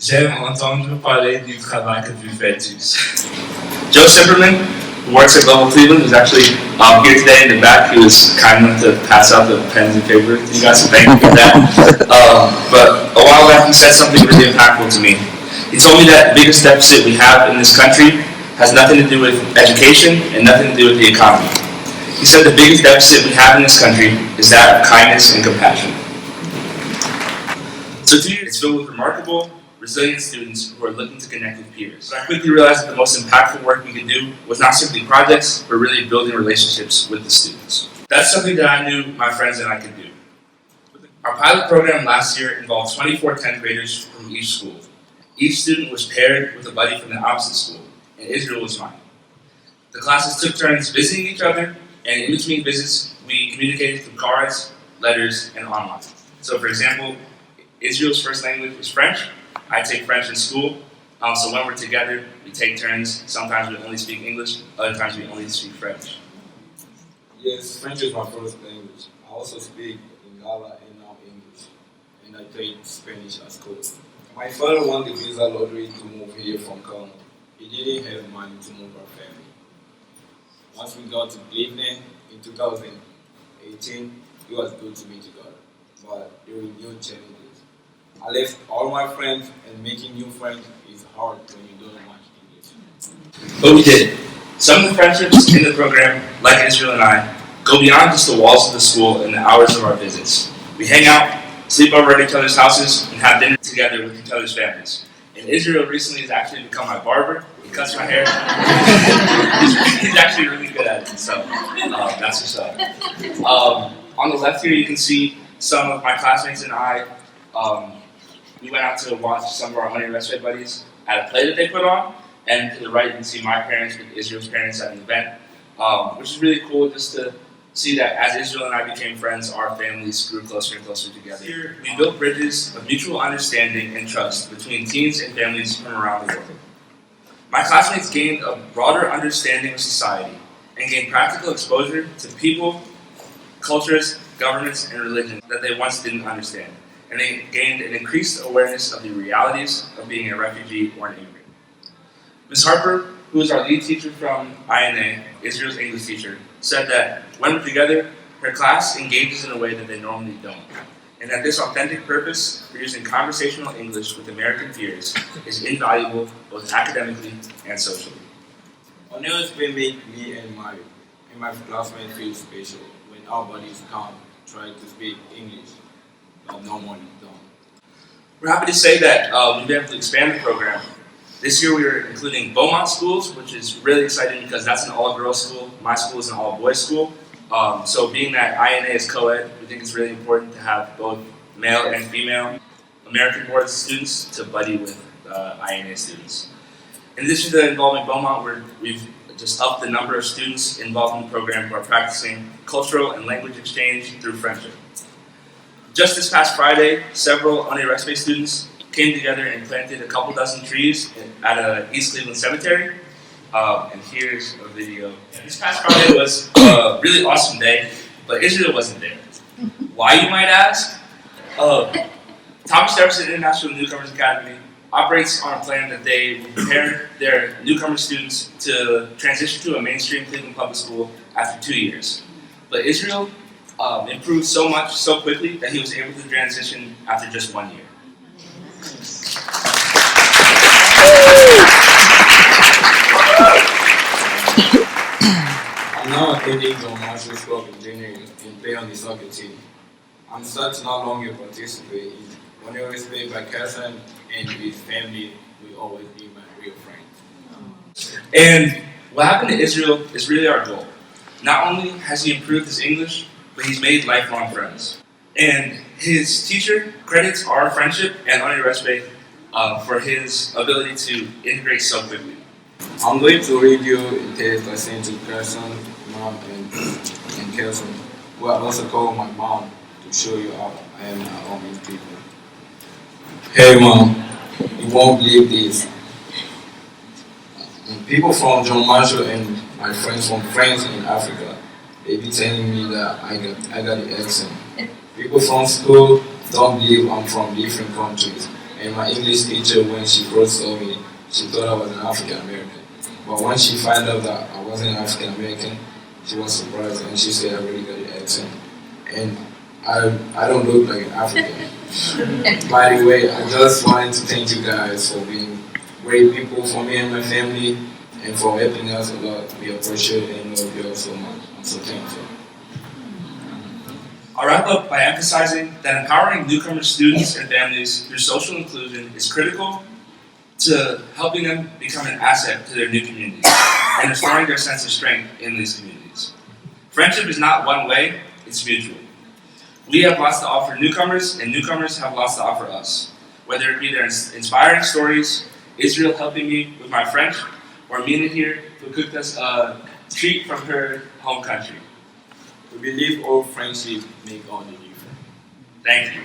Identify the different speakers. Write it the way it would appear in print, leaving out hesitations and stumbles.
Speaker 1: J'aime entendre parler du travail que vous faites tous. Joe Simperman, who works at Global Cleveland, is actually here today in the back. He was kind enough to pass out the pens and paper to you guys, so thank you for that. But a while back, he said something really impactful to me. He told me that the biggest deficit we have in this country has nothing to do with education and nothing to do with the economy. He said the biggest deficit we have in this country is that of kindness and compassion. So 2 years, it's filled with remarkable, resilient students who are looking to connect with peers. But I quickly realized that the most impactful work we could do was not simply projects, but really building relationships with the students. That's something that I knew my friends and I could do. Our pilot program last year involved 24 10th graders from each school. Each student was paired with a buddy from the opposite school, and Israel was mine. The classes took turns visiting each other, and in between visits, we communicated through cards, letters, and online. So for example, Israel's first language was French. I take French in school, so when we're together, we take turns. Sometimes we only speak English, other times we only speak French.
Speaker 2: Yes, French is my first language. I also speak Lingala and now English, and I played Spanish at school. My father won the visa lottery to move here from Ghana. He didn't have money to move our family. Once we got to Cleveland in 2018, it was good to be together, but there were new challenges. I left all my friends, and making new friends is hard when you don't know much English.
Speaker 1: But we did. Some of the friendships in the program, like Israel and I, go beyond just the walls of the school and the hours of our visits. We hang out, sleep over at each other's houses, and have dinner together with each other's families. And Israel recently has actually become my barber. He cuts my hair. He's actually really good at it, so that's what's up. On the left here, you can see some of my classmates and I. We went out to watch some of our Honey Respite buddies at a play that they put on. And to the right, you can see my parents with Israel's parents at an event, which is really cool just to see that as Israel and I became friends, our families grew closer and closer together. Here, we built bridges of mutual understanding and trust between teens and families from around the world. My classmates gained a broader understanding of society and gained practical exposure to people, cultures, governments, and religions that they once didn't understand. And they gained an increased awareness of the realities of being a refugee or an immigrant. Ms. Harper, who is our lead teacher from INA, Israel's English teacher, said that when we're together, her class engages in a way that they normally don't, and that this authentic purpose for using conversational English with American peers is invaluable both academically and socially.
Speaker 2: Honors will make me and my classmates feel special when our buddies come try to speak English, but no one don't.
Speaker 1: We're happy to say that we've been able to expand the program. This year we are including Beaumont schools, which is really exciting because that's an all-girls school. My school is an all-boys school. So being that INA is co-ed, we think it's really important to have both male and female American board students to buddy with INA students. In addition to involving Beaumont, we've just upped the number of students involved in the program who are practicing cultural and language exchange through friendship. Just this past Friday, several Honey-Respite students came together and planted a couple dozen trees at an East Cleveland cemetery. And here's a video. This past Friday was a really awesome day, but Israel wasn't there. Why, you might ask? Thomas Jefferson International Newcomers Academy operates on a plan that they prepare their newcomer students to transition to a mainstream Cleveland public school after 2 years. But Israel improved so much so quickly that he was able to transition after just 1 year.
Speaker 2: I'm now attending John Marshall School of Engineering and play on the soccer team. I'm sad to no longer participate in Honey-Respite by cousin, and with family will always be my real friends.
Speaker 1: And what happened to Israel is really our goal. Not only has he improved his English, but he's made lifelong friends. And his teacher credits our friendship and Honey-Respite for his ability to integrate so quickly.
Speaker 2: I'm going to read you a text I sent to Carson, Mom, and Kelson, who I also called my mom to show you how I am among these people. Hey Mom, you won't believe this. People from John Marshall and my friends from France in Africa, they be telling me that I got the accent. People from school don't believe I'm from different countries, And my English teacher, when she first saw me, she thought I was an African American. But when she found out that I wasn't African American, she was surprised and she said I really got an accent. And I don't look like an African. By the way, I just wanted to thank you guys for being great people for me and my family and for helping us a lot. We appreciate and love you all so much. I'm so thankful.
Speaker 1: I'll wrap up by emphasizing that empowering newcomer students and families through social inclusion is critical to helping them become an asset to their new communities and restoring their sense of strength in these communities. Friendship is not one way, it's mutual. We have lots to offer newcomers, and newcomers have lots to offer us. Whether it be their inspiring stories, Israel helping me with my French, or Mina here who cooked us a treat from her home country.
Speaker 2: We believe all friendship make all the difference.
Speaker 1: Thank you.